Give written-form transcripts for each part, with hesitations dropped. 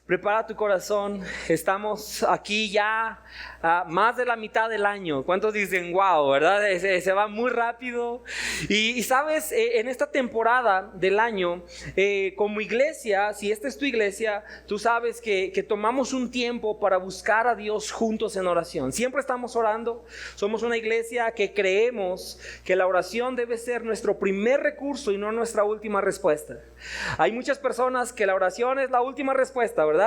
Prepara tu corazón, estamos aquí ya más de la mitad del año. ¿Cuántos dicen wow, verdad? Se va muy rápido. Y sabes, en esta temporada del año, como iglesia, si esta es tu iglesia, tú sabes que tomamos un tiempo para buscar a Dios juntos en oración. Siempre estamos orando. Somos una iglesia que creemos que la oración debe ser nuestro primer recurso y no nuestra última respuesta. Hay muchas personas que la oración es la última respuesta, ¿verdad?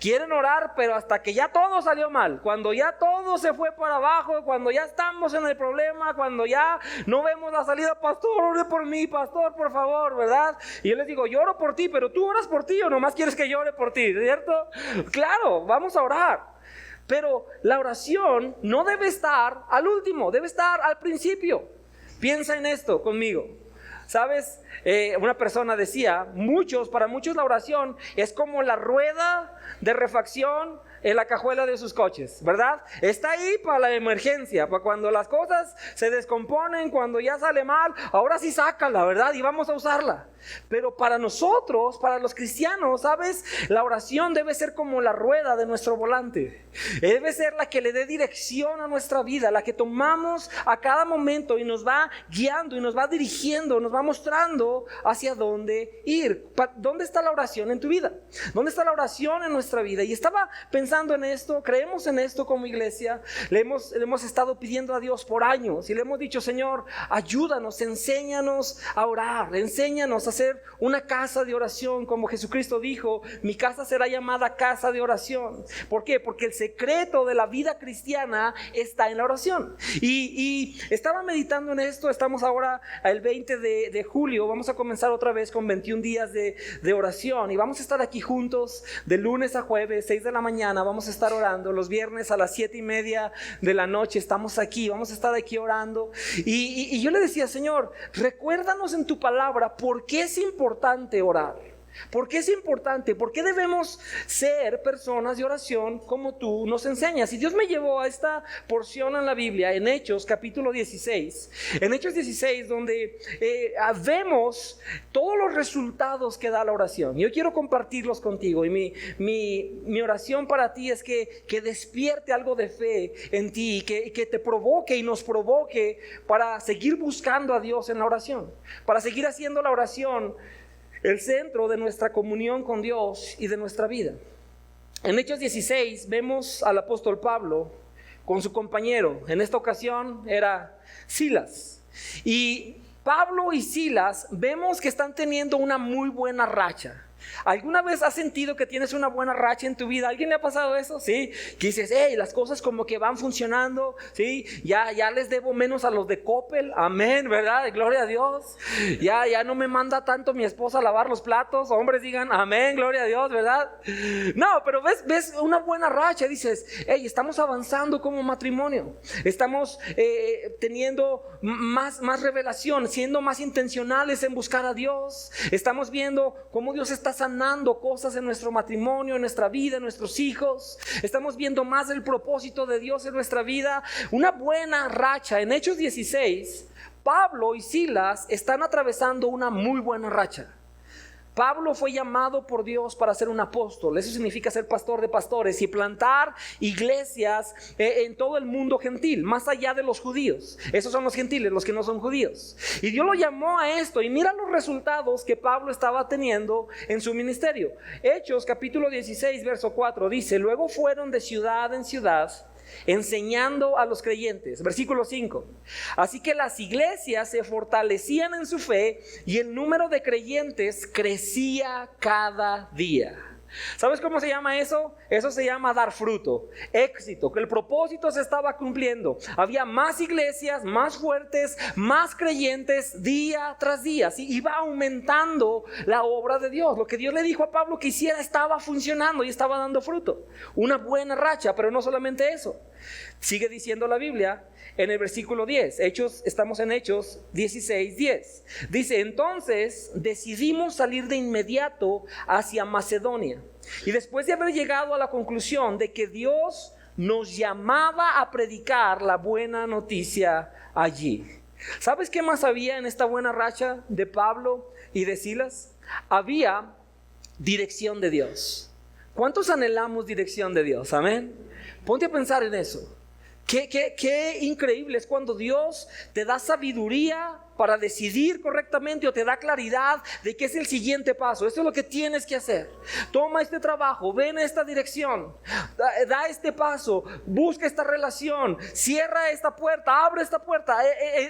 Quieren orar, pero hasta que ya todo salió mal, cuando ya todo se fue para abajo, cuando ya estamos en el problema, cuando ya no vemos la salida, pastor, ore por mí, pastor, por favor, ¿verdad? Y yo les digo, yo oro por ti, pero tú oras por ti o nomás quieres que yo ore por ti, ¿cierto? Claro, vamos a orar. Pero la oración no debe estar al último, debe estar al principio. Piensa en esto conmigo. ¿Sabes? Una persona decía, para muchos la oración es como la rueda de refacción en la cajuela de sus coches, ¿verdad? Está ahí para la emergencia, para cuando las cosas se descomponen, cuando ya sale mal, ahora sí sácala, ¿verdad? Y vamos a usarla. Pero para nosotros, para los cristianos, ¿sabes? La oración debe ser como la rueda de nuestro volante. Debe ser la que le dé dirección a nuestra vida, la que tomamos a cada momento y nos va guiando y nos va dirigiendo, nos va mostrando hacia dónde ir. ¿Dónde está la oración en tu vida? ¿Dónde está la oración en nuestra vida? Y estaba pensando en esto, creemos en esto como iglesia, le hemos estado pidiendo a Dios por años y le hemos dicho, Señor, ayúdanos, enséñanos a orar, enséñanos a hacer una casa de oración, como Jesucristo dijo, mi casa será llamada casa de oración. ¿Por qué? Porque el secreto de la vida cristiana está en la oración. Y estaba meditando en esto. Estamos ahora el 20 de julio, vamos a comenzar otra vez con 21 días de oración y vamos a estar aquí juntos de lunes a jueves, 6 de la mañana, vamos a estar orando. Los viernes a las 7:30 de la noche estamos aquí, vamos a estar aquí orando. Y yo le decía, Señor, recuérdanos en tu palabra por qué es importante orar. ¿Por qué es importante? ¿Por qué debemos ser personas de oración como tú nos enseñas? Y Dios me llevó a esta porción en la Biblia, en Hechos capítulo 16. En Hechos 16, donde vemos todos los resultados que da la oración. Yo quiero compartirlos contigo. Y mi oración para ti es que despierte algo de fe en ti, que te provoque y nos provoque para seguir buscando a Dios en la oración, para seguir haciendo la oración el centro de nuestra comunión con Dios y de nuestra vida. En Hechos 16 vemos al apóstol Pablo con su compañero. En esta ocasión era Silas. Y Pablo y Silas vemos que están teniendo una muy buena racha. ¿Alguna vez has sentido que tienes una buena racha en tu vida? ¿A alguien le ha pasado eso? Sí, que dices, las cosas como que van funcionando, sí, ya les debo menos a los de Coppel, amén, ¿verdad? Gloria a Dios. Ya no me manda tanto mi esposa a lavar los platos, hombres digan, amén, gloria a Dios, ¿verdad? No, pero ves una buena racha, dices, estamos avanzando como matrimonio, estamos teniendo más revelación, siendo más intencionales en buscar a Dios, estamos viendo cómo Dios está sanando cosas en nuestro matrimonio, en nuestra vida, en nuestros hijos. Estamos viendo más del propósito de Dios en nuestra vida. Una buena racha. En Hechos 16, Pablo y Silas están atravesando una muy buena racha. Pablo fue llamado por Dios para ser un apóstol. Eso significa ser pastor de pastores y plantar iglesias en todo el mundo gentil, más allá de los judíos. Esos son los gentiles, los que no son judíos. Y Dios lo llamó a esto. Y mira los resultados que Pablo estaba teniendo en su ministerio. Hechos capítulo 16 verso 4 dice, luego fueron de ciudad en ciudad enseñando a los creyentes. Versículo 5. Así que las iglesias se fortalecían en su fe y el número de creyentes crecía cada día. ¿Sabes cómo se llama eso? Eso se llama dar fruto, éxito, que el propósito se estaba cumpliendo. Había más iglesias, más fuertes, más creyentes día tras día. ¿Sí? Iba aumentando la obra de Dios. Lo que Dios le dijo a Pablo que hiciera estaba funcionando y estaba dando fruto. Una buena racha, pero no solamente eso. Sigue diciendo la Biblia en el versículo 10. Estamos en Hechos 16:10. Dice, entonces decidimos salir de inmediato hacia Macedonia. Y después de haber llegado a la conclusión de que Dios nos llamaba a predicar la buena noticia allí. ¿Sabes qué más había en esta buena racha de Pablo y de Silas? Había dirección de Dios. ¿Cuántos anhelamos dirección de Dios? Amén. Ponte a pensar en eso. Qué increíble es cuando Dios te da sabiduría para decidir correctamente o te da claridad de qué es el siguiente paso. Esto es lo que tienes que hacer. Toma este trabajo, ven a esta dirección, da este paso, busca esta relación, cierra esta puerta, abre esta puerta.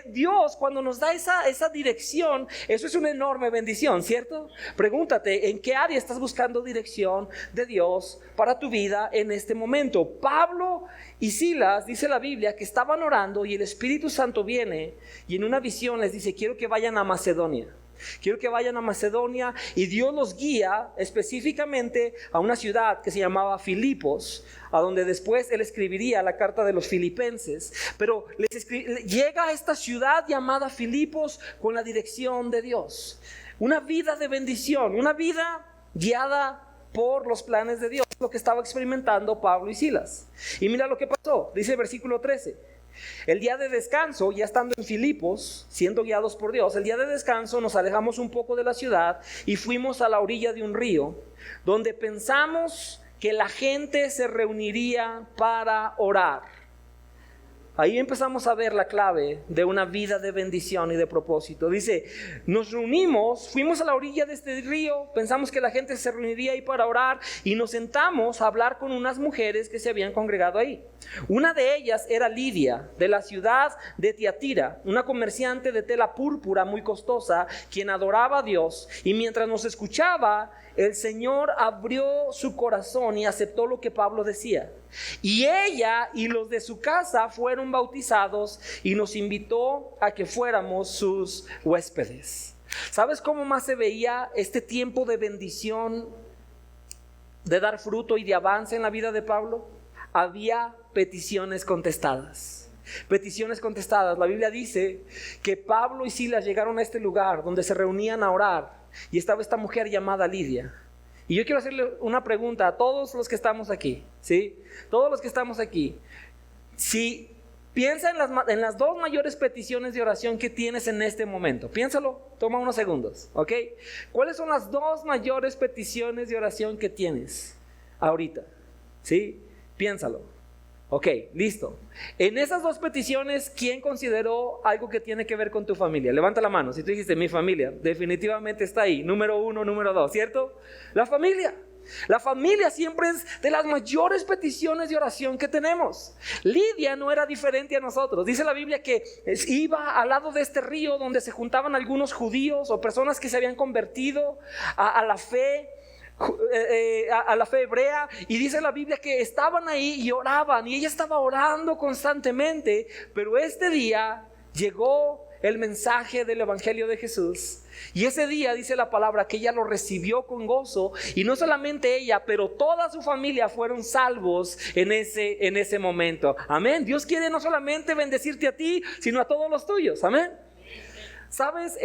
Dios, cuando nos da esa dirección, eso es una enorme bendición, ¿cierto? Pregúntate, ¿en qué área estás buscando dirección de Dios para tu vida en este momento? Pablo y Silas, dice la Biblia, que estaban orando y el Espíritu Santo viene y en una visión les dice: quiero que vayan a Macedonia. Quiero que vayan a Macedonia, y Dios los guía específicamente a una ciudad que se llamaba Filipos, a donde después él escribiría la carta de los Filipenses. Pero llega a esta ciudad llamada Filipos con la dirección de Dios. Una vida de bendición, una vida guiada por los planes de Dios, lo que estaba experimentando Pablo y Silas. Y mira lo que pasó, dice el versículo 13. El día de descanso, ya estando en Filipos, siendo guiados por Dios, el día de descanso nos alejamos un poco de la ciudad y fuimos a la orilla de un río, donde pensamos que la gente se reuniría para orar. Ahí empezamos a ver la clave de una vida de bendición y de propósito. Dice, nos reunimos, fuimos a la orilla de este río, pensamos que la gente se reuniría ahí para orar, y nos sentamos a hablar con unas mujeres que se habían congregado ahí. Una de ellas era Lidia, de la ciudad de Tiatira, una comerciante de tela púrpura muy costosa, quien adoraba a Dios, y mientras nos escuchaba, el Señor abrió su corazón y aceptó lo que Pablo decía. Y ella y los de su casa fueron bautizados, y nos invitó a que fuéramos sus huéspedes. ¿Sabes cómo más se veía este tiempo de bendición, de dar fruto y de avance en la vida de Pablo? Había peticiones contestadas. Peticiones contestadas. La Biblia dice que Pablo y Silas llegaron a este lugar donde se reunían a orar, y estaba esta mujer llamada Lidia. Y yo quiero hacerle una pregunta a todos los que estamos aquí, ¿sí? Todos los que estamos aquí. Si piensa en las dos mayores peticiones de oración que tienes en este momento. Piénsalo, toma unos segundos, ¿ok? ¿Cuáles son las dos mayores peticiones de oración que tienes ahorita? ¿Sí? Piénsalo. Ok, listo. En esas dos peticiones, ¿quién consideró algo que tiene que ver con tu familia? Levanta la mano. Si tú dijiste mi familia, definitivamente está ahí. Número 1, número 2, ¿cierto? La familia. La familia siempre es de las mayores peticiones de oración que tenemos. Lidia no era diferente a nosotros. Dice la Biblia que iba al lado de este río donde se juntaban algunos judíos o personas que se habían convertido a la fe. A la fe hebrea, y dice la Biblia que estaban ahí y oraban, y ella estaba orando constantemente. Pero este día llegó el mensaje del Evangelio de Jesús, y ese día dice la palabra que ella lo recibió con gozo, y no solamente ella, pero toda su familia fueron salvos en ese momento. Amén. Dios quiere no solamente bendecirte a ti, sino a todos los tuyos. Amén. ¿Sabes?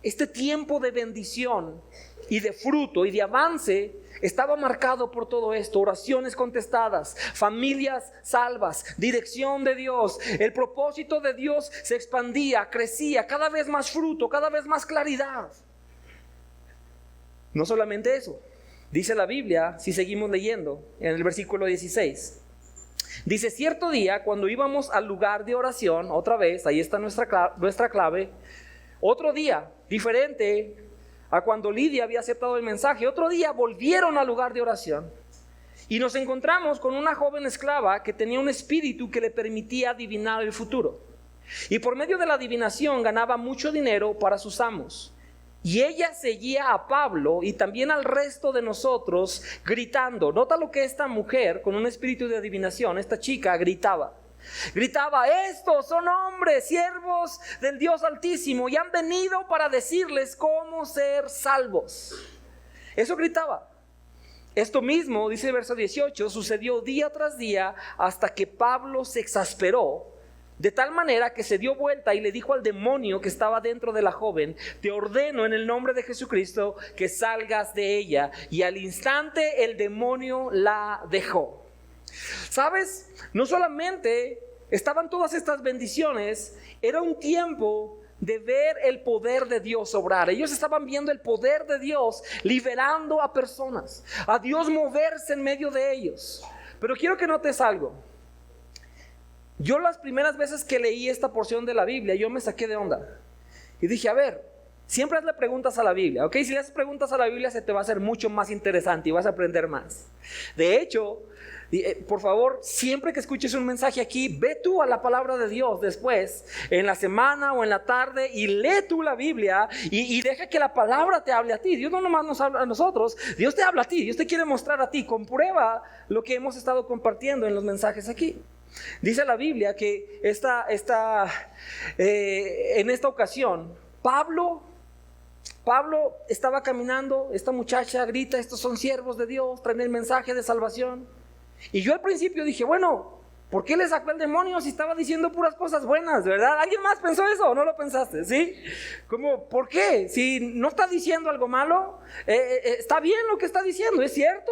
Este tiempo de bendición y de fruto y de avance estaba marcado por todo esto: oraciones contestadas, familias salvas, dirección de Dios. El propósito de Dios se expandía, crecía, cada vez más fruto, cada vez más claridad. No solamente eso, dice la Biblia, si seguimos leyendo en el versículo 16, dice: cierto día, cuando íbamos al lugar de oración, otra vez, ahí está nuestra clave, otro día diferente a cuando Lidia había aceptado el mensaje, otro día volvieron al lugar de oración, y nos encontramos con una joven esclava que tenía un espíritu que le permitía adivinar el futuro, y por medio de la adivinación ganaba mucho dinero para sus amos. Y ella seguía a Pablo y también al resto de nosotros gritando. Nota lo que esta mujer con un espíritu de adivinación, esta chica, gritaba: estos son hombres, siervos del Dios Altísimo, y han venido para decirles cómo ser salvos. Eso gritaba. Esto mismo, dice el verso 18, sucedió día tras día hasta que Pablo se exasperó, de tal manera que se dio vuelta y le dijo al demonio que estaba dentro de la joven: te ordeno en el nombre de Jesucristo que salgas de ella. Y al instante el demonio la dejó. ¿Sabes? No solamente estaban todas estas bendiciones, era un tiempo de ver el poder de Dios obrar. Ellos estaban viendo el poder de Dios liberando a personas, a Dios moverse en medio de ellos. Pero quiero que notes algo. Yo las primeras veces que leí esta porción de la Biblia, yo me saqué de onda. Y dije, a ver, siempre hazle preguntas a la Biblia, ¿ok? Si le haces preguntas a la Biblia, se te va a hacer mucho más interesante y vas a aprender más. De hecho, por favor, siempre que escuches un mensaje aquí, ve tú a la palabra de Dios después, en la semana o en la tarde, y lee tú la Biblia y deja que la palabra te hable a ti. Dios no nomás nos habla a nosotros, Dios te habla a ti, Dios te quiere mostrar a ti. Comprueba lo que hemos estado compartiendo en los mensajes aquí. Dice la Biblia que en esta ocasión, Pablo estaba caminando, esta muchacha grita, estos son siervos de Dios, traen el mensaje de salvación. Y yo al principio dije, bueno, ¿por qué le sacó el demonio si estaba diciendo puras cosas buenas, verdad? ¿Alguien más pensó eso o no lo pensaste? ¿Sí? ¿Cómo? ¿Por qué? Si no está diciendo algo malo, está bien lo que está diciendo, ¿es cierto?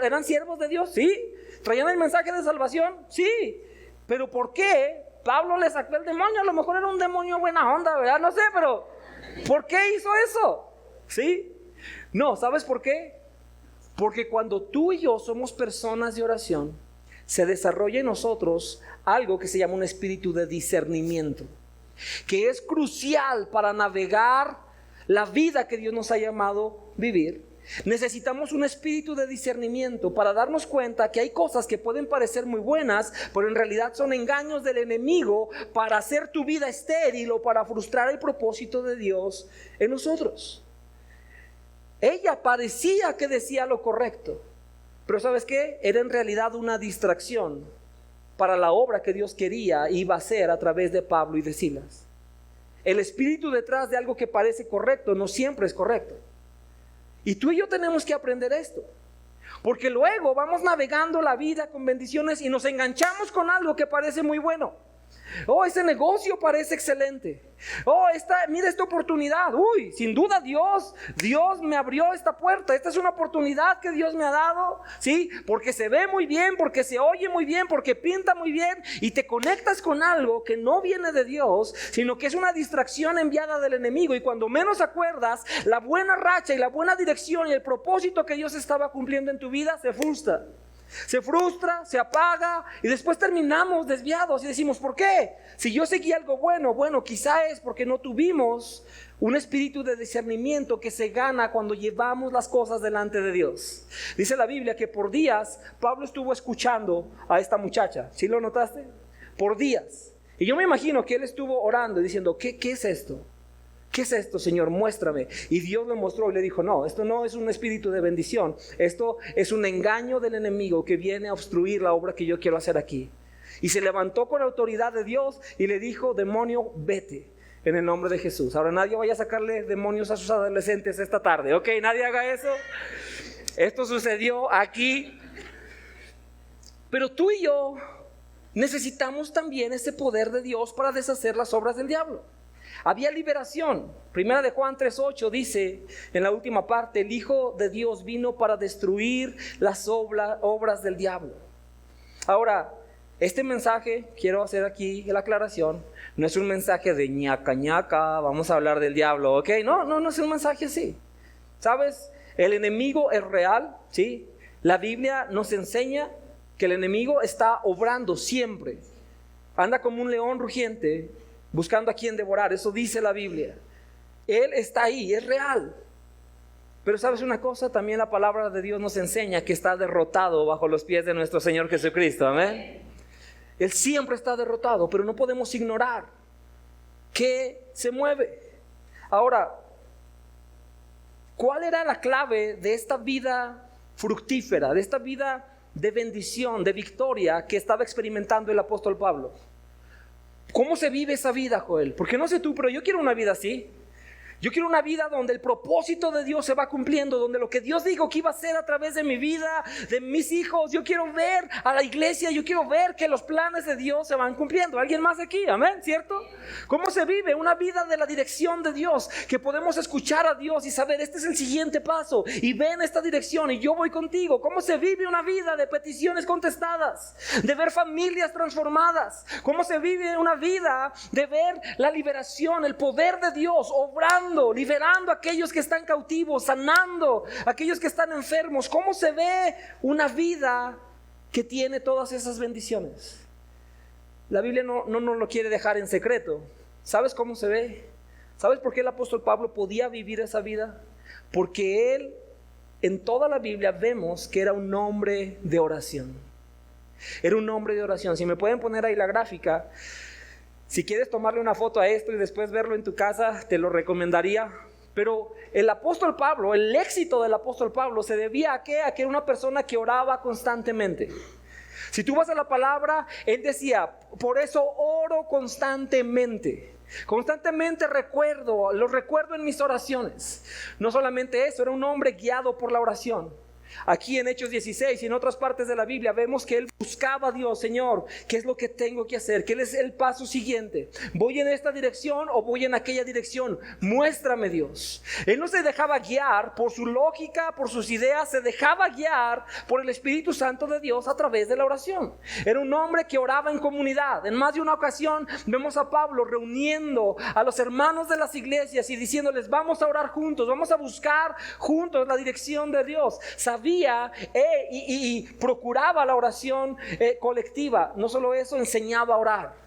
¿Eran siervos de Dios? Sí. ¿Traían el mensaje de salvación? Sí. Pero ¿por qué Pablo le sacó el demonio? A lo mejor era un demonio buena onda, ¿verdad? No sé, pero ¿por qué hizo eso? ¿Sí? No, ¿sabes por qué? Porque cuando tú y yo somos personas de oración, se desarrolla en nosotros algo que se llama un espíritu de discernimiento, que es crucial para navegar la vida que Dios nos ha llamado vivir. Necesitamos un espíritu de discernimiento para darnos cuenta que hay cosas que pueden parecer muy buenas, pero en realidad son engaños del enemigo para hacer tu vida estéril o para frustrar el propósito de Dios en nosotros. Ella parecía que decía lo correcto, pero ¿sabes qué? Era en realidad una distracción para la obra que Dios quería y iba a hacer a través de Pablo y de Silas. El espíritu detrás de algo que parece correcto no siempre es correcto. Y tú y yo tenemos que aprender esto, porque luego vamos navegando la vida con bendiciones y nos enganchamos con algo que parece muy bueno. Oh, ese negocio parece excelente. Oh, mira esta oportunidad. Uy, sin duda Dios me abrió esta puerta. Esta es una oportunidad que Dios me ha dado, ¿sí? Porque se ve muy bien, porque se oye muy bien, porque pinta muy bien. Y te conectas con algo que no viene de Dios, sino que es una distracción enviada del enemigo. Y cuando menos acuerdas, la buena racha y la buena dirección y el propósito que Dios estaba cumpliendo en tu vida se frustra. Se frustra, se apaga y después terminamos desviados y decimos, ¿por qué? Si yo seguí algo bueno, quizá es porque no tuvimos un espíritu de discernimiento que se gana cuando llevamos las cosas delante de Dios. Dice la Biblia que por días Pablo estuvo escuchando a esta muchacha. ¿Sí lo notaste? Por días. Y yo me imagino que él estuvo orando y diciendo, ¿qué es esto? ¿Qué es esto, Señor? Muéstrame. Y Dios le mostró y le dijo, no, esto no es un espíritu de bendición. Esto es un engaño del enemigo que viene a obstruir la obra que yo quiero hacer aquí. Y se levantó con la autoridad de Dios y le dijo, demonio, vete en el nombre de Jesús. Ahora nadie vaya a sacarle demonios a sus adolescentes esta tarde, ¿ok? Nadie haga eso. Esto sucedió aquí. Pero tú y yo necesitamos también ese poder de Dios para deshacer las obras del diablo. Había liberación. Primera de Juan 3:8 dice en la última parte, el Hijo de Dios vino para destruir las obras del diablo. Ahora, este mensaje, quiero hacer aquí la aclaración, no es un mensaje de ñaca ñaca, vamos a hablar del diablo, ¿ok? No es un mensaje así. ¿Sabes? El enemigo es real, ¿sí? La Biblia nos enseña que el enemigo está obrando siempre. Anda como un león rugiente buscando a quien devorar, eso dice la Biblia. Él está ahí, es real. Pero ¿sabes una cosa? También la palabra de Dios nos enseña que está derrotado bajo los pies de nuestro Señor Jesucristo, amén. Él siempre está derrotado, pero no podemos ignorar que se mueve. Ahora, ¿cuál era la clave de esta vida fructífera, de esta vida de bendición, de victoria que estaba experimentando el apóstol Pablo? ¿Cómo se vive esa vida, Joel? Porque no sé tú, pero yo quiero una vida así. Yo quiero una vida donde el propósito de Dios se va cumpliendo, donde lo que Dios dijo que iba a hacer a través de mi vida, de mis hijos, yo quiero ver a la iglesia, yo quiero ver que los planes de Dios se van cumpliendo. ¿Alguien más aquí? Amén, ¿cierto? ¿Cómo se vive una vida de la dirección de Dios? Que podemos escuchar a Dios y saber, este es el siguiente paso, y ve en esta dirección y yo voy contigo. ¿Cómo se vive una vida de peticiones contestadas, de ver familias transformadas? ¿Cómo se vive una vida de ver la liberación, el poder de Dios obrando, liberando a aquellos que están cautivos, sanando a aquellos que están enfermos? ¿Cómo se ve una vida que tiene todas esas bendiciones? La Biblia no nos lo quiere dejar en secreto. ¿Sabes cómo se ve? ¿Sabes por qué el apóstol Pablo podía vivir esa vida? Porque él, en toda la Biblia vemos que era un hombre de oración. Era un hombre de oración. Si me pueden poner ahí la gráfica. Si quieres tomarle una foto a esto y después verlo en tu casa, te lo recomendaría. Pero el apóstol Pablo, el éxito del apóstol Pablo se debía a que era una persona que oraba constantemente. Si tú vas a la palabra, él decía, por eso oro constantemente. Constantemente lo recuerdo en mis oraciones. No solamente eso, era un hombre guiado por la oración. Aquí en Hechos 16 y en otras partes de la Biblia vemos que él buscaba a Dios. Señor, ¿qué es lo que tengo que hacer? ¿Qué es el paso siguiente? ¿Voy en esta dirección o voy en aquella dirección? Muéstrame, Dios. Él no se dejaba guiar por su lógica, por sus ideas. Se dejaba guiar por el Espíritu Santo de Dios a través de la oración. Era un hombre que oraba en comunidad. En más de una ocasión vemos a Pablo reuniendo a los hermanos de las iglesias y diciéndoles, vamos a orar juntos, vamos a buscar juntos la dirección de Dios. Sabía y procuraba la oración colectiva. No solo eso, enseñaba a orar.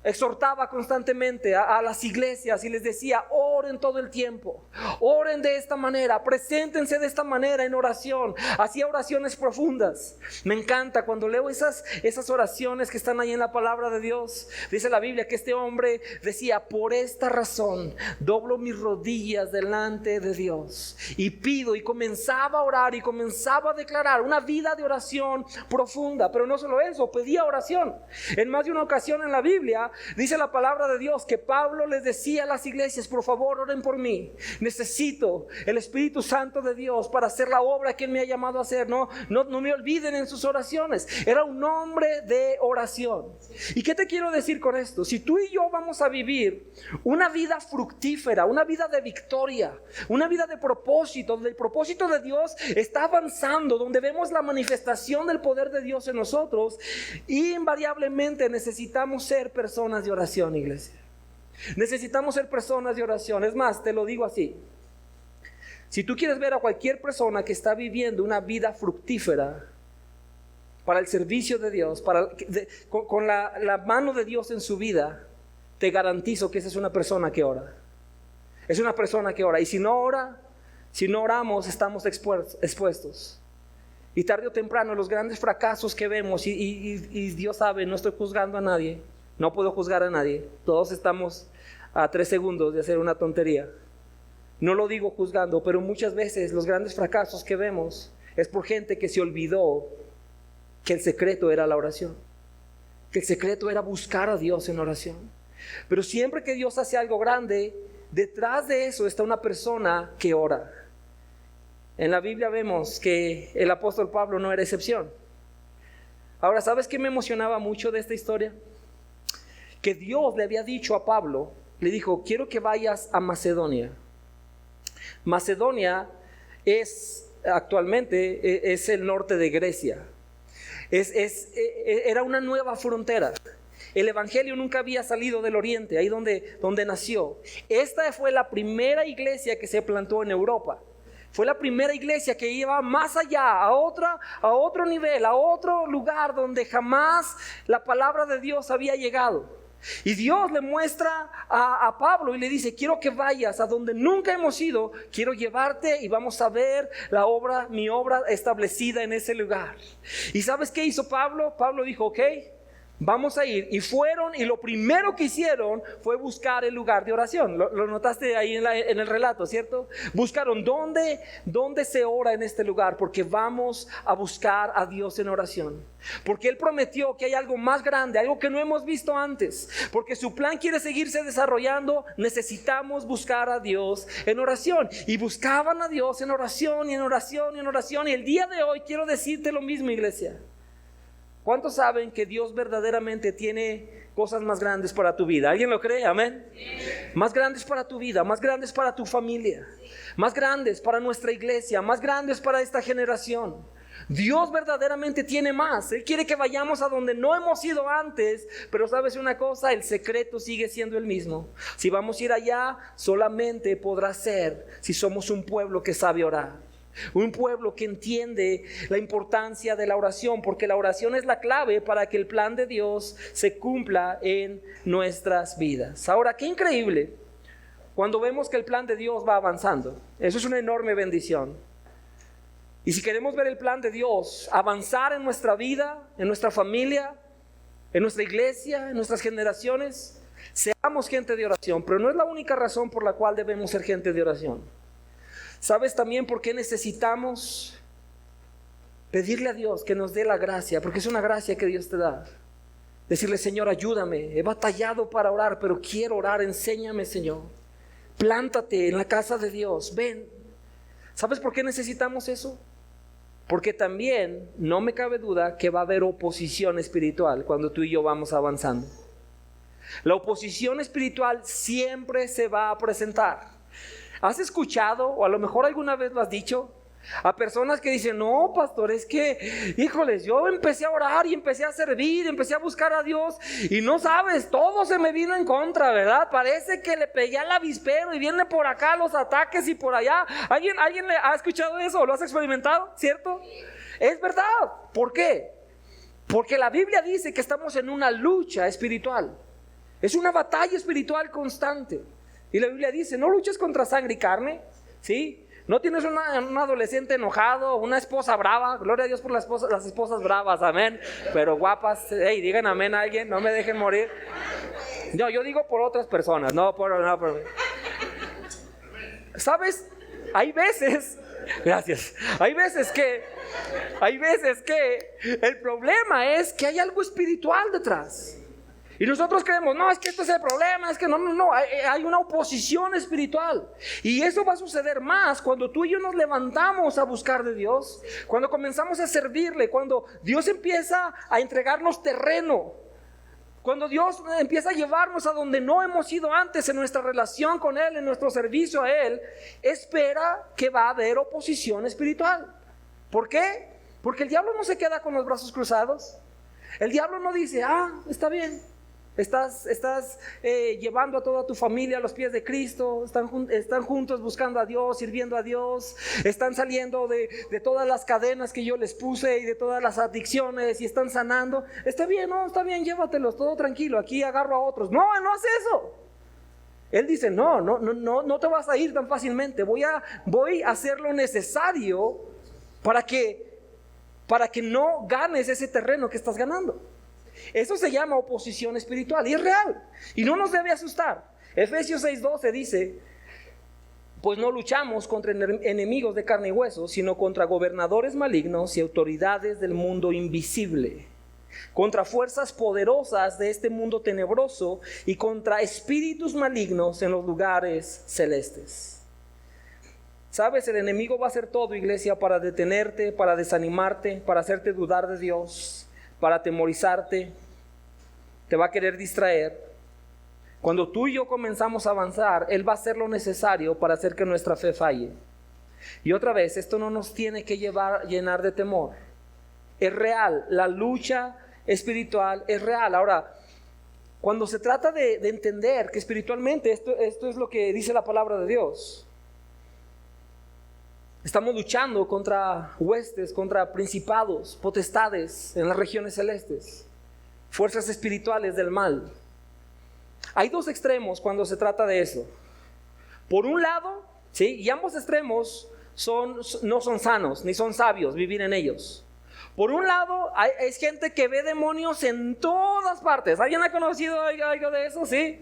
Exhortaba constantemente a las iglesias y les decía, oren todo el tiempo, oren de esta manera, preséntense de esta manera en oración. Hacía oraciones profundas. Me encanta cuando leo esas oraciones que están ahí en la palabra de Dios. Dice la Biblia que este hombre decía, por esta razón doblo mis rodillas delante de Dios y pido, y comenzaba a orar y comenzaba a declarar una vida de oración profunda. Pero no solo eso, pedía oración. En más de una ocasión en la Biblia dice la palabra de Dios que Pablo les decía a las iglesias, por favor oren por mí, necesito el Espíritu Santo de Dios para hacer la obra que Él me ha llamado a hacer. No me olviden en sus oraciones. Era un hombre de oración. ¿Y qué te quiero decir con esto? Si tú y yo vamos a vivir una vida fructífera, una vida de victoria, una vida de propósito, donde el propósito de Dios está avanzando, donde vemos la manifestación del poder de Dios en nosotros, invariablemente necesitamos ser personas de oración, iglesia. Necesitamos ser personas de oración. Es más, te lo digo así: si tú quieres ver a cualquier persona que está viviendo una vida fructífera para el servicio de Dios, con la mano de Dios en su vida, te garantizo que esa es una persona que ora. Es una persona que ora. Y si no oramos, estamos expuestos. Y tarde o temprano los grandes fracasos que vemos, y Dios sabe, no estoy juzgando a nadie, no puedo juzgar a nadie. Todos estamos a 3 segundos de hacer una tontería. No lo digo juzgando, pero muchas veces los grandes fracasos que vemos es por gente que se olvidó que el secreto era la oración, que el secreto era buscar a Dios en oración. Pero siempre que Dios hace algo grande, detrás de eso está una persona que ora. En la Biblia vemos que el apóstol Pablo no era excepción. Ahora, ¿sabes qué me emocionaba mucho de esta historia? Que Dios le había dicho a Pablo, le dijo, quiero que vayas a Macedonia. Macedonia actualmente es el norte de Grecia. Era una nueva frontera. El evangelio nunca había salido del oriente, ahí donde nació. Esta fue la primera iglesia que se plantó en Europa. Fue la primera iglesia que iba más allá, a otro nivel, a otro lugar donde jamás la palabra de Dios había llegado. Y Dios le muestra a Pablo y le dice, quiero que vayas a donde nunca hemos ido, quiero llevarte y vamos a ver mi obra establecida en ese lugar. ¿Y sabes qué hizo Pablo? Pablo dijo, ok, vamos a ir. Y fueron, y lo primero que hicieron fue buscar el lugar de oración. Lo notaste ahí en el relato, ¿cierto? Buscaron dónde se ora en este lugar, porque vamos a buscar a Dios en oración. Porque Él prometió que hay algo más grande, algo que no hemos visto antes. Porque su plan quiere seguirse desarrollando. Necesitamos buscar a Dios en oración. Y buscaban a Dios en oración y en oración y en oración. Y el día de hoy quiero decirte lo mismo, iglesia. ¿Cuántos saben que Dios verdaderamente tiene cosas más grandes para tu vida? ¿Alguien lo cree? Amén. Sí. Más grandes para tu vida, más grandes para tu familia, más grandes para nuestra iglesia, más grandes para esta generación. Dios verdaderamente tiene más. Él quiere que vayamos a donde no hemos ido antes. Pero ¿sabes una cosa? El secreto sigue siendo el mismo. Si vamos a ir allá, solamente podrá ser si somos un pueblo que sabe orar. Un pueblo que entiende la importancia de la oración, porque la oración es la clave para que el plan de Dios se cumpla en nuestras vidas. Ahora, qué increíble cuando vemos que el plan de Dios va avanzando. Eso es una enorme bendición. Y si queremos ver el plan de Dios avanzar en nuestra vida, en nuestra familia, en nuestra iglesia, en nuestras generaciones, seamos gente de oración. Pero no es la única razón por la cual debemos ser gente de oración. ¿Sabes también por qué necesitamos pedirle a Dios que nos dé la gracia? Porque es una gracia que Dios te da. Decirle: Señor, ayúdame, he batallado para orar, pero quiero orar, enséñame, Señor. Plántate en la casa de Dios, ven. ¿Sabes por qué necesitamos eso? Porque también no me cabe duda que va a haber oposición espiritual cuando tú y yo vamos avanzando. La oposición espiritual siempre se va a presentar. ¿Has escuchado, o a lo mejor alguna vez lo has dicho, a personas que dicen: no, pastor, es que, híjoles, yo empecé a orar y empecé a servir, empecé a buscar a Dios y no sabes, todo se me vino en contra, ¿verdad? Parece que le pegué al avispero y viene por acá los ataques y por allá. ¿Alguien le ha escuchado eso? ¿Lo has experimentado? ¿Cierto? Es verdad. ¿Por qué? Porque la Biblia dice que estamos en una lucha espiritual. Es una batalla espiritual constante. Y la Biblia dice: no luches contra sangre y carne, ¿sí? No tienes un adolescente enojado, una esposa brava. Gloria a Dios por las esposas bravas, amén. Pero guapas, hey, digan amén a alguien, no me dejen morir. No, yo digo por otras personas, no por mí. ¿Sabes? Hay veces, gracias, hay veces que el problema es que hay algo espiritual detrás. Y nosotros creemos: no, es que esto es el problema, es que no, hay una oposición espiritual. Y eso va a suceder más cuando tú y yo nos levantamos a buscar de Dios, cuando comenzamos a servirle, cuando Dios empieza a entregarnos terreno, cuando Dios empieza a llevarnos a donde no hemos ido antes en nuestra relación con Él, en nuestro servicio a Él. Espera que va a haber oposición espiritual. ¿Por qué? Porque el diablo no se queda con los brazos cruzados. El diablo no dice: está bien. Estás llevando a toda tu familia a los pies de Cristo. Están juntos buscando a Dios, sirviendo a Dios. Están saliendo de todas las cadenas que yo les puse y de todas las adicciones y están sanando. Está bien, llévatelos, todo tranquilo. Aquí agarro a otros. No hace eso. Él dice: no te vas a ir tan fácilmente. Voy a hacer lo necesario para que no ganes ese terreno que estás ganando. Eso se llama oposición espiritual y es real y no nos debe asustar. Efesios 6:12 dice: pues no luchamos contra enemigos de carne y hueso, sino contra gobernadores malignos y autoridades del mundo invisible, contra fuerzas poderosas de este mundo tenebroso y contra espíritus malignos en los lugares celestes. ¿Sabes? El enemigo va a hacer todo, iglesia, para detenerte, para desanimarte, para hacerte dudar de Dios, para atemorizarte. Te va a querer distraer. Cuando tú y yo comenzamos a avanzar, Él va a hacer lo necesario para hacer que nuestra fe falle. Y otra vez, esto no nos tiene que llenar de temor. Es real, la lucha espiritual es real. Ahora, cuando se trata de entender que espiritualmente esto es lo que dice la palabra de Dios. Estamos luchando contra huestes, contra principados, potestades en las regiones celestes, fuerzas espirituales del mal. Hay dos extremos cuando se trata de eso. Por un lado, ¿sí? Y ambos extremos no son sanos, ni son sabios vivir en ellos. Por un lado, hay gente que ve demonios en todas partes. ¿Alguien ha conocido algo de eso? ¿Sí?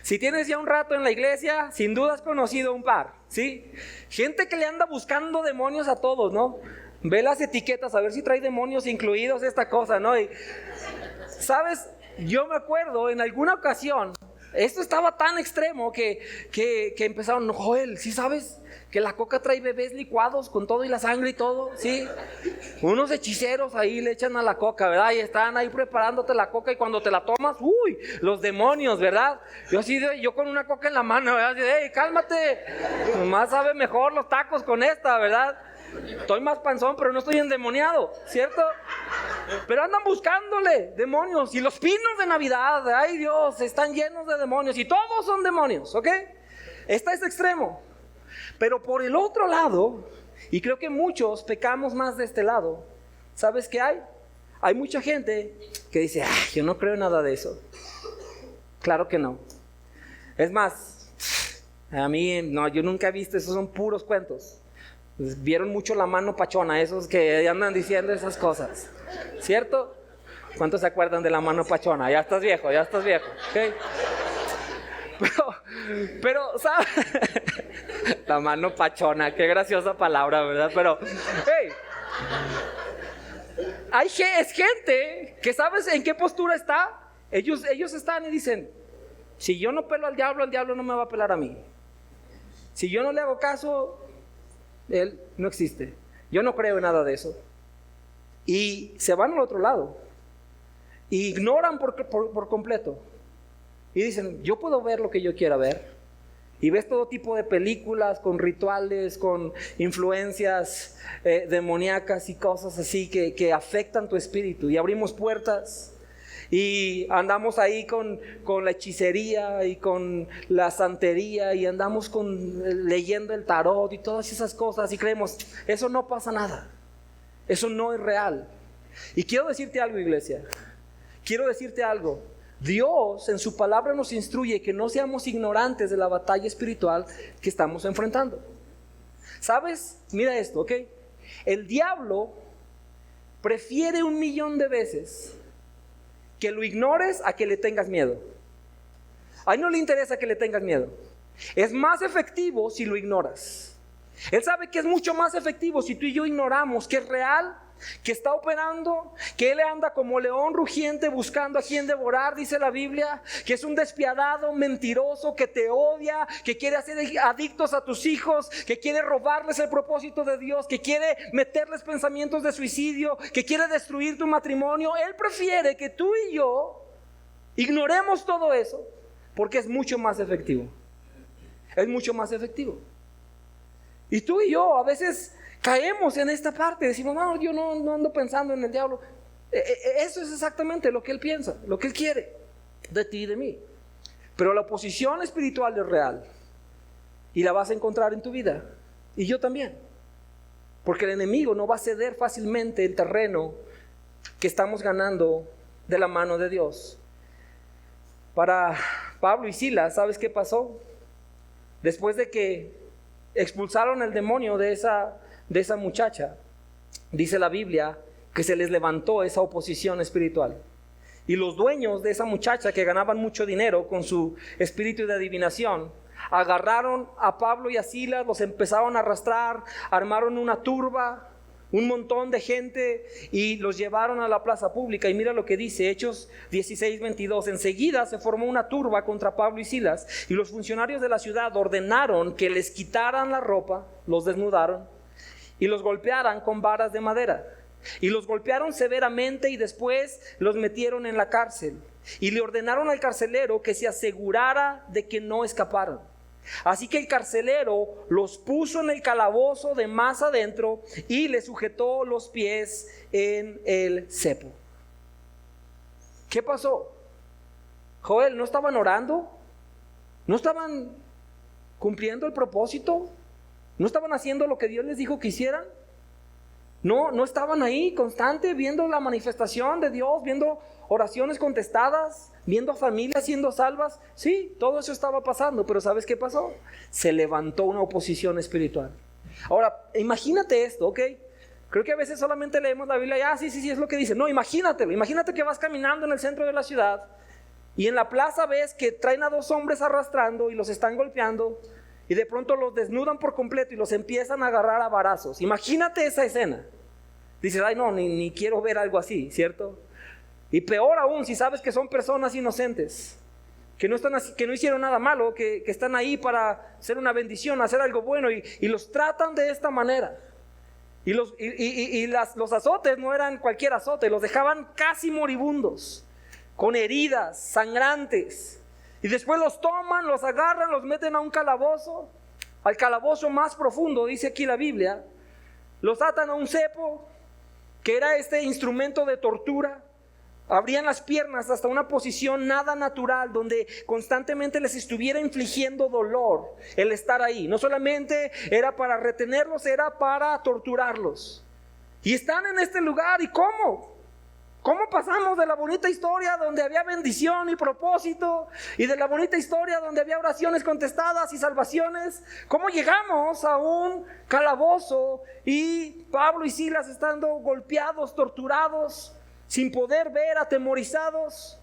Si tienes ya un rato en la iglesia, sin duda has conocido un par, ¿sí? Gente que le anda buscando demonios a todos, ¿no? Ve las etiquetas a ver si trae demonios incluidos esta cosa, ¿no? Y, ¿sabes? Yo me acuerdo en alguna ocasión, esto estaba tan extremo que empezaron, Joel, ¿sí sabes que la coca trae bebés licuados con todo y la sangre y todo? ¿Sí? Unos hechiceros ahí le echan a la coca, ¿verdad? Y están ahí preparándote la coca y cuando te la tomas, ¡uy! Los demonios, ¿verdad? Yo con una coca en la mano, ¿verdad? ¡Ey, cálmate! Nomás sabe mejor los tacos con esta, ¿verdad? Estoy más panzón, pero no estoy endemoniado, ¿cierto? Pero andan buscándole demonios. Y los pinos de Navidad, ay Dios, están llenos de demonios. Y todos son demonios, ¿ok? Este es extremo. Pero por el otro lado, y creo que muchos pecamos más de este lado, ¿sabes qué hay? Hay mucha gente que dice, yo no creo en nada de eso. Claro que no. Es más, a mí, no, yo nunca he visto, esos son puros cuentos. Vieron mucho la mano pachona, esos que andan diciendo esas cosas, ¿cierto? ¿Cuántos se acuerdan de la mano pachona? Ya estás viejo, ¿ok? Pero ¿sabes? La mano pachona, qué graciosa palabra, ¿verdad? Pero, hey, es gente que ¿sabes en qué postura está? Ellos están y dicen, si yo no pelo al diablo no me va a pelar a mí. Si yo no le hago caso, él no existe. Yo no creo en nada de eso. Y se van al otro lado. Ignoran por completo. Y dicen, yo puedo ver lo que yo quiera ver. Y ves todo tipo de películas con rituales, con influencias demoníacas y cosas así que afectan tu espíritu. Y abrimos puertas. Y andamos ahí con la hechicería y con la santería y andamos leyendo el tarot y todas esas cosas y creemos, eso no pasa nada, eso no es real. Y quiero decirte algo, iglesia, Dios en su palabra nos instruye que no seamos ignorantes de la batalla espiritual que estamos enfrentando. ¿Sabes? Mira esto, ¿ok? El diablo prefiere 1,000,000 de veces que lo ignores a que le tengas miedo. A él no le interesa que le tengas miedo. Es más efectivo si lo ignoras. Él sabe que es mucho más efectivo si tú y yo ignoramos que es real, que está operando, que él anda como león rugiente buscando a quien devorar, dice la Biblia, que es un despiadado, mentiroso, que te odia, que quiere hacer adictos a tus hijos, que quiere robarles el propósito de Dios, que quiere meterles pensamientos de suicidio, que quiere destruir tu matrimonio. Él prefiere que tú y yo ignoremos todo eso porque es mucho más efectivo. Es mucho más efectivo. Y tú y yo a veces caemos en esta parte, decimos, no, yo no ando pensando en el diablo. Eso es exactamente lo que él piensa, lo que él quiere de ti y de mí. Pero la oposición espiritual es real y la vas a encontrar en tu vida, y yo también, porque el enemigo no va a ceder fácilmente el terreno que estamos ganando de la mano de Dios. Para Pablo y Silas, ¿sabes qué pasó? Después de que expulsaron el demonio de esa muchacha, dice la Biblia que se les levantó esa oposición espiritual. Y los dueños de esa muchacha, que ganaban mucho dinero con su espíritu de adivinación, agarraron a Pablo y a Silas, los empezaron a arrastrar, armaron una turba, un montón de gente, y los llevaron a la plaza pública. Y mira lo que dice Hechos 16:22. Enseguida se formó una turba contra Pablo y Silas, y los funcionarios de la ciudad ordenaron que les quitaran la ropa, los desnudaron y los golpearan con varas de madera. Y los golpearon severamente y después los metieron en la cárcel. Y le ordenaron al carcelero que se asegurara de que no escaparan. Así que el carcelero los puso en el calabozo de más adentro y le sujetó los pies en el cepo. ¿Qué pasó? Joel, ¿no estaban orando? ¿No estaban cumpliendo el propósito? ¿No estaban haciendo lo que Dios les dijo que hicieran? ¿No estaban ahí constante viendo la manifestación de Dios, viendo oraciones contestadas, viendo familias siendo salvas? Sí, todo eso estaba pasando, pero ¿sabes qué pasó? Se levantó una oposición espiritual. Ahora, imagínate esto, ¿ok? Creo que a veces solamente leemos la Biblia y sí, es lo que dice. No, imagínate que vas caminando en el centro de la ciudad y en la plaza ves que traen a 2 hombres arrastrando y los están golpeando y de pronto los desnudan por completo y los empiezan a agarrar a varazos. Imagínate esa escena. Dices, ay no, ni quiero ver algo así, ¿cierto? Y peor aún si sabes que son personas inocentes, que no hicieron nada malo, que están ahí para hacer una bendición, hacer algo bueno y los tratan de esta manera. Y los azotes no eran cualquier azote, los dejaban casi moribundos, con heridas, sangrantes. Y después los toman, los agarran, los meten a un calabozo, al calabozo más profundo, dice aquí la Biblia. Los atan a un cepo, que era este instrumento de tortura. Abrían las piernas hasta una posición nada natural, donde constantemente les estuviera infligiendo dolor el estar ahí. No solamente era para retenerlos, era para torturarlos. Y están en este lugar, ¿y cómo? ¿Cómo pasamos de la bonita historia donde había bendición y propósito, y de la bonita historia donde había oraciones contestadas y salvaciones? ¿Cómo llegamos a un calabozo y Pablo y Silas estando golpeados, torturados, sin poder ver, atemorizados?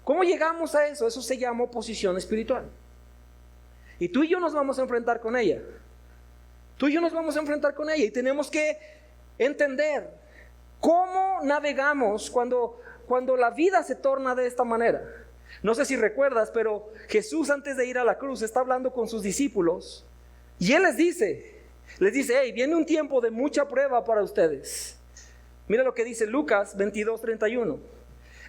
¿Cómo llegamos a eso? Eso se llama oposición espiritual. Y tú y yo nos vamos a enfrentar con ella. Y tenemos que entender cómo navegamos cuando la vida se torna de esta manera. No sé si recuerdas, pero Jesús, antes de ir a la cruz, está hablando con sus discípulos y Él les dice, hey, viene un tiempo de mucha prueba para ustedes. Mira lo que dice Lucas 22:31.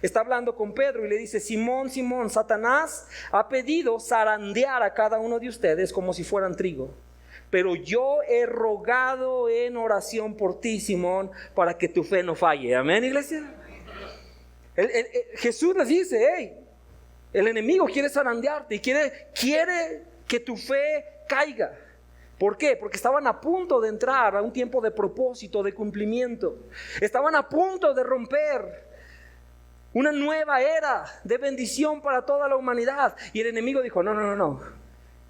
Está hablando con Pedro y le dice, Simón, Simón, Satanás ha pedido zarandear a cada uno de ustedes como si fueran trigo. Pero yo he rogado en oración por ti, Simón, para que tu fe no falle. Amén, iglesia. Jesús les dice, hey, el enemigo quiere zarandearte y quiere que tu fe caiga. ¿Por qué? Porque estaban a punto de entrar a un tiempo de propósito, de cumplimiento. Estaban a punto de romper una nueva era de bendición para toda la humanidad. Y el enemigo dijo, no.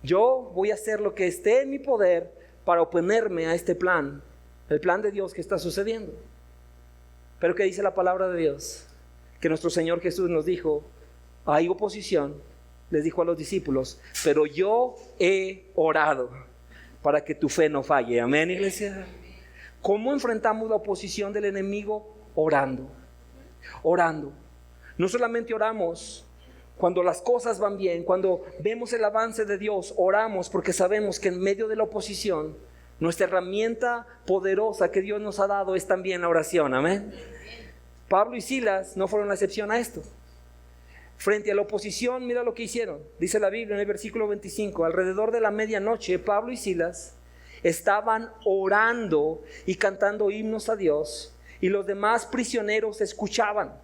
Yo voy a hacer lo que esté en mi poder para oponerme a este plan, el plan de Dios que está sucediendo. Pero ¿qué dice la palabra de Dios? Que nuestro Señor Jesús nos dijo, hay oposición, les dijo a los discípulos, pero yo he orado para que tu fe no falle. Amén, iglesia. ¿Cómo enfrentamos la oposición del enemigo? Orando. No solamente oramos cuando las cosas van bien, cuando vemos el avance de Dios, oramos porque sabemos que en medio de la oposición, nuestra herramienta poderosa que Dios nos ha dado es también la oración. Amén. Pablo y Silas no fueron la excepción a esto. Frente a la oposición, mira lo que hicieron. Dice la Biblia en el versículo 25, alrededor de la medianoche, Pablo y Silas estaban orando y cantando himnos a Dios, y los demás prisioneros escuchaban.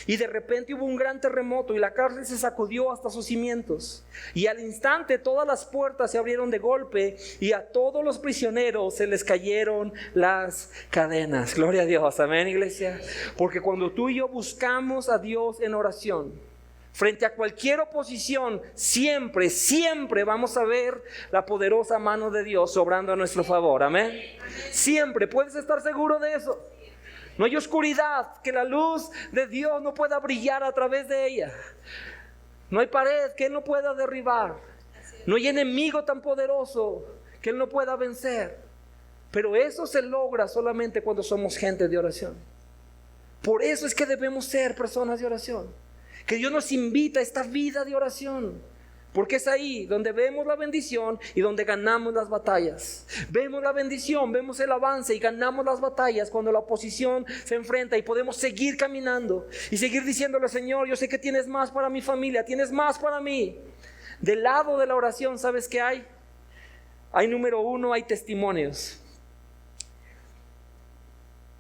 Y de repente hubo un gran terremoto y la cárcel se sacudió hasta sus cimientos. Y al instante todas las puertas se abrieron de golpe y a todos los prisioneros se les cayeron las cadenas. Gloria a Dios, amén, iglesia. Porque cuando tú y yo buscamos a Dios en oración, frente a cualquier oposición, siempre vamos a ver la poderosa mano de Dios obrando a nuestro favor. Amén. Siempre, puedes estar seguro de eso. No hay oscuridad que la luz de Dios no pueda brillar a través de ella. No hay pared que Él no pueda derribar. No hay enemigo tan poderoso que Él no pueda vencer. Pero eso se logra solamente cuando somos gente de oración. Por eso es que debemos ser personas de oración. Que Dios nos invita a esta vida de oración. Porque es ahí donde vemos la bendición y donde ganamos las batallas. Vemos la bendición, vemos el avance y ganamos las batallas cuando la oposición se enfrenta y podemos seguir caminando y seguir diciéndole, Señor, yo sé que tienes más para mi familia, tienes más para mí. Del lado de la oración, ¿sabes qué hay? Número 1, hay testimonios.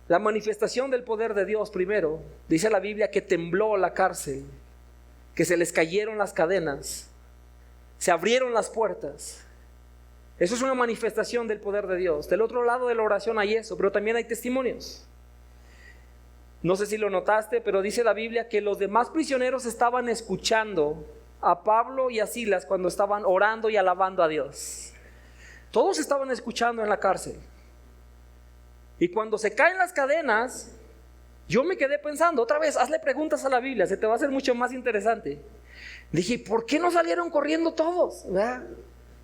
La manifestación del poder de Dios primero, dice la Biblia que tembló la cárcel, que se les cayeron las cadenas, se abrieron las puertas. Eso es una manifestación del poder de Dios. Del otro lado de la oración hay eso, pero también hay testimonios. No sé si lo notaste, pero dice la Biblia que los demás prisioneros estaban escuchando a Pablo y a Silas cuando estaban orando y alabando a Dios. Todos estaban escuchando en la cárcel. Y cuando se caen las cadenas, yo me quedé pensando, otra vez, hazle preguntas a la Biblia, se te va a hacer mucho más interesante. Dije, ¿por qué no salieron corriendo todos? ¿Verdad?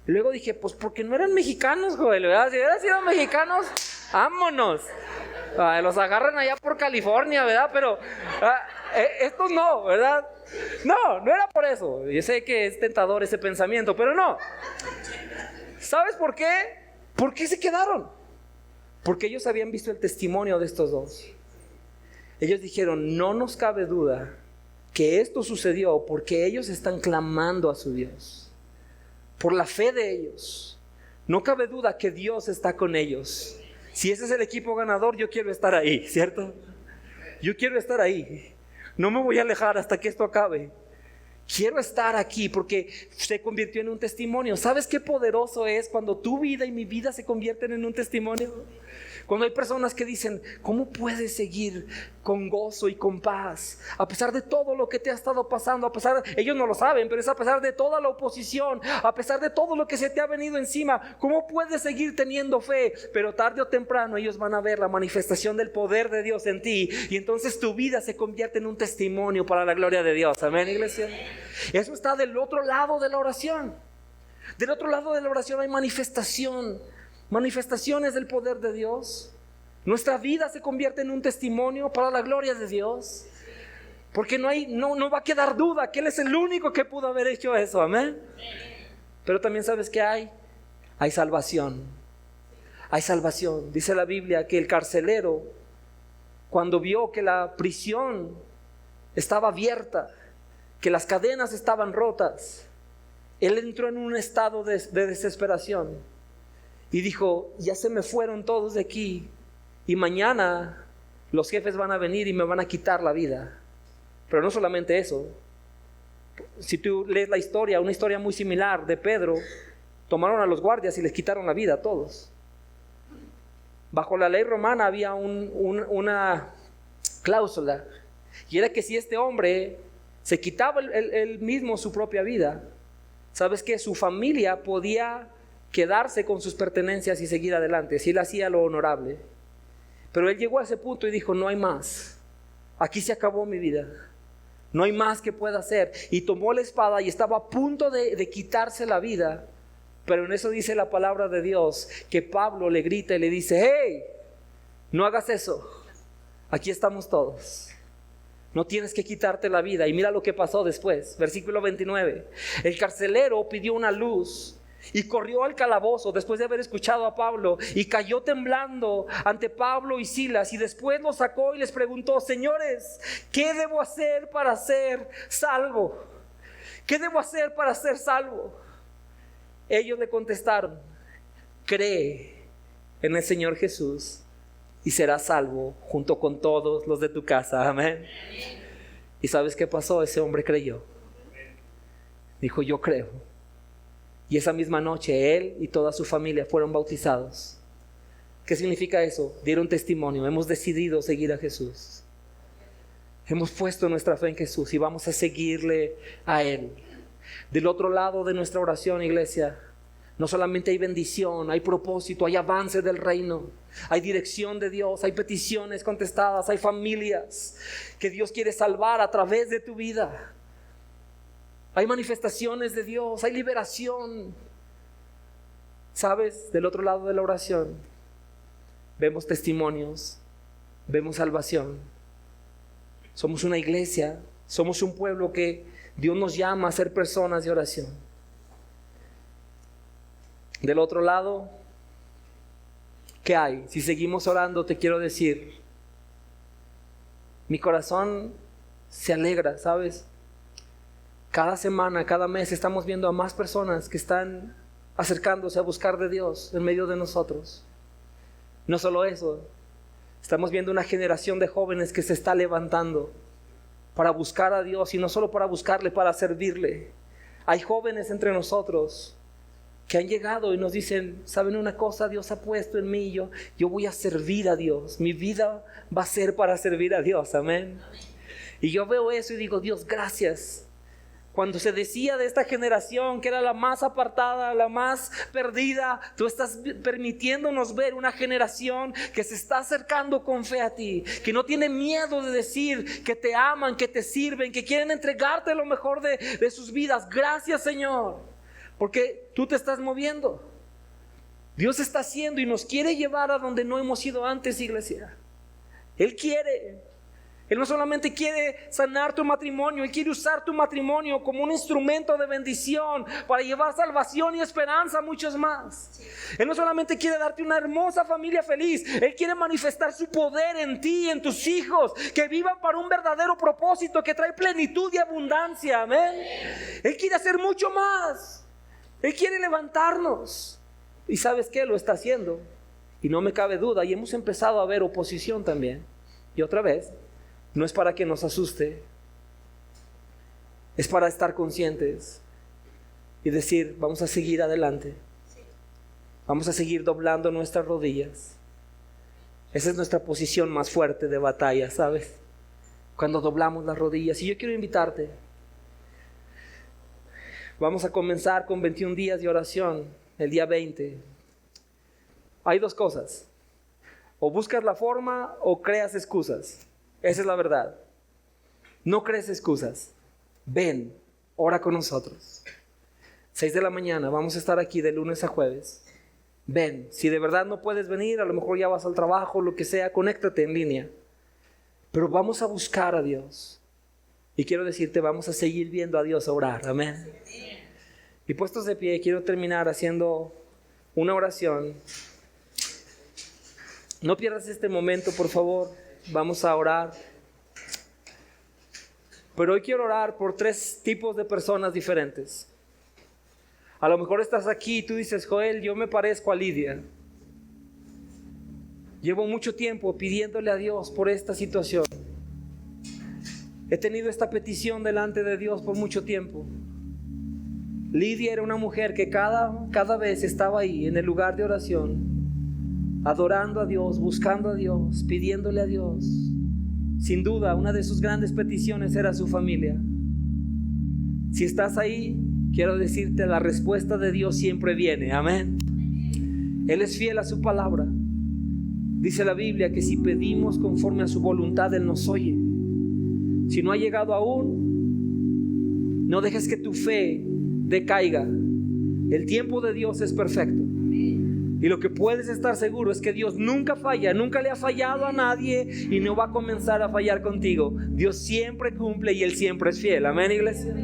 Y luego dije, pues porque no eran mexicanos, Joel, ¿verdad? Si hubieran sido mexicanos, vámonos. Los agarran allá por California, ¿verdad? Pero estos no, ¿verdad? No era por eso. Yo sé que es tentador ese pensamiento, pero no. ¿Sabes por qué? ¿Por qué se quedaron? Porque ellos habían visto el testimonio de estos dos. Ellos dijeron, no nos cabe duda que esto sucedió porque ellos están clamando a su Dios. Por la fe de ellos. No cabe duda que Dios está con ellos. Si ese es el equipo ganador, yo quiero estar ahí, ¿cierto? Yo quiero estar ahí. No me voy a alejar hasta que esto acabe. Quiero estar aquí porque se convirtió en un testimonio. ¿Sabes qué poderoso es cuando tu vida y mi vida se convierten en un testimonio? Cuando hay personas que dicen, ¿cómo puedes seguir con gozo y con paz? A pesar de todo lo que te ha estado pasando, ellos no lo saben, pero es a pesar de toda la oposición, a pesar de todo lo que se te ha venido encima, ¿cómo puedes seguir teniendo fe? Pero tarde o temprano ellos van a ver la manifestación del poder de Dios en ti, y entonces tu vida se convierte en un testimonio para la gloria de Dios. Amén, iglesia. Eso está del otro lado de la oración. Del otro lado de la oración hay manifestaciones del poder de Dios. Nuestra vida se convierte en un testimonio para la gloria de Dios, porque no va a quedar duda que Él es el único que pudo haber hecho eso. Amén. Pero también sabes que hay salvación. Hay salvación. Dice la Biblia que el carcelero, cuando vio que la prisión estaba abierta, que las cadenas estaban rotas, él entró en un estado de desesperación y dijo, ya se me fueron todos de aquí y mañana los jefes van a venir y me van a quitar la vida. Pero no solamente eso. Si tú lees la historia, una historia muy similar de Pedro, tomaron a los guardias y les quitaron la vida a todos. Bajo la ley romana había una cláusula, y era que si este hombre se quitaba él mismo su propia vida, ¿sabes qué? Su familia podía quedarse con sus pertenencias y seguir adelante, si él hacía lo honorable. Pero él llegó a ese punto y dijo, no hay más, aquí se acabó mi vida, no hay más que pueda hacer. Y tomó la espada y estaba a punto de quitarse la vida. Pero en eso dice la palabra de Dios que Pablo le grita y le dice, hey, no hagas eso, aquí estamos todos. No tienes que quitarte la vida. Y mira lo que pasó después. Versículo 29. El carcelero pidió una luz y corrió al calabozo después de haber escuchado a Pablo, y cayó temblando ante Pablo y Silas, y después los sacó y les preguntó, señores, ¿qué debo hacer para ser salvo? ¿Qué debo hacer para ser salvo? Ellos le contestaron, cree en el Señor Jesús y serás salvo junto con todos los de tu casa. Amén. ¿Y sabes qué pasó? Ese hombre creyó. Dijo, yo creo. Y esa misma noche él y toda su familia fueron bautizados. ¿Qué significa eso? Dieron testimonio. Hemos decidido seguir a Jesús. Hemos puesto nuestra fe en Jesús y vamos a seguirle a Él. Del otro lado de nuestra oración, iglesia, no solamente hay bendición, hay propósito, hay avance del reino, hay dirección de Dios, hay peticiones contestadas, hay familias que Dios quiere salvar a través de tu vida. Hay manifestaciones de Dios, hay liberación. ¿Sabes? Del otro lado de la oración vemos testimonios, vemos salvación. Somos una iglesia, somos un pueblo que Dios nos llama a ser personas de oración. Del otro lado, ¿qué hay? Si seguimos orando, te quiero decir, mi corazón se alegra, ¿sabes? Cada semana, cada mes estamos viendo a más personas que están acercándose a buscar de Dios en medio de nosotros. No solo eso, estamos viendo una generación de jóvenes que se está levantando para buscar a Dios, y no solo para buscarle, para servirle. Hay jóvenes entre nosotros que han llegado y nos dicen, ¿saben una cosa? Dios ha puesto en mí, yo voy a servir a Dios. Mi vida va a ser para servir a Dios, amén. Y yo veo eso y digo, Dios, gracias. Cuando se decía de esta generación que era la más apartada, la más perdida, tú estás permitiéndonos ver una generación que se está acercando con fe a ti, que no tiene miedo de decir que te aman, que te sirven, que quieren entregarte lo mejor de sus vidas. Gracias, Señor, porque tú te estás moviendo. Dios está haciendo y nos quiere llevar a donde no hemos ido antes, iglesia. Él quiere. Él no solamente quiere sanar tu matrimonio, Él quiere usar tu matrimonio como un instrumento de bendición para llevar salvación y esperanza a muchos más. Él no solamente quiere darte una hermosa familia feliz, Él quiere manifestar su poder en ti y en tus hijos, que vivan para un verdadero propósito que trae plenitud y abundancia. Amén. Él quiere hacer mucho más. Él quiere levantarnos. ¿Y sabes qué? Lo está haciendo. Y no me cabe duda, y hemos empezado a ver oposición también. Y otra vez, no es para que nos asuste, es para estar conscientes y decir, vamos a seguir adelante, vamos a seguir doblando nuestras rodillas. Esa es nuestra posición más fuerte de batalla, ¿sabes? Cuando doblamos las rodillas. Y yo quiero invitarte, vamos a comenzar con 21 días de oración, el día 20. Hay dos cosas, o buscas la forma o creas excusas. Esa es la verdad. No crees excusas. Ven, ora con nosotros. 6 de la mañana, vamos a estar aquí de lunes a jueves. Ven, si de verdad no puedes venir, a lo mejor ya vas al trabajo, lo que sea, conéctate en línea. Pero vamos a buscar a Dios. Y quiero decirte, vamos a seguir viendo a Dios orar. Amén. Y puestos de pie, quiero terminar haciendo una oración. No pierdas este momento, por favor. Vamos a orar. Pero hoy quiero orar por 3 tipos de personas diferentes. A lo mejor estás aquí y tú dices, Joel, yo me parezco a Lidia. Llevo mucho tiempo pidiéndole a Dios por esta situación. He tenido esta petición delante de Dios por mucho tiempo. Lidia era una mujer que cada vez estaba ahí en el lugar de oración, adorando a Dios, buscando a Dios, pidiéndole a Dios. Sin duda, una de sus grandes peticiones era su familia. Si estás ahí, quiero decirte, la respuesta de Dios siempre viene. Amén. Él es fiel a su palabra. Dice la Biblia que si pedimos conforme a su voluntad, Él nos oye. Si no ha llegado aún, no dejes que tu fe decaiga. El tiempo de Dios es perfecto. Y lo que puedes estar seguro es que Dios nunca falla, nunca le ha fallado a nadie y no va a comenzar a fallar contigo. Dios siempre cumple y Él siempre es fiel. Amén, iglesia.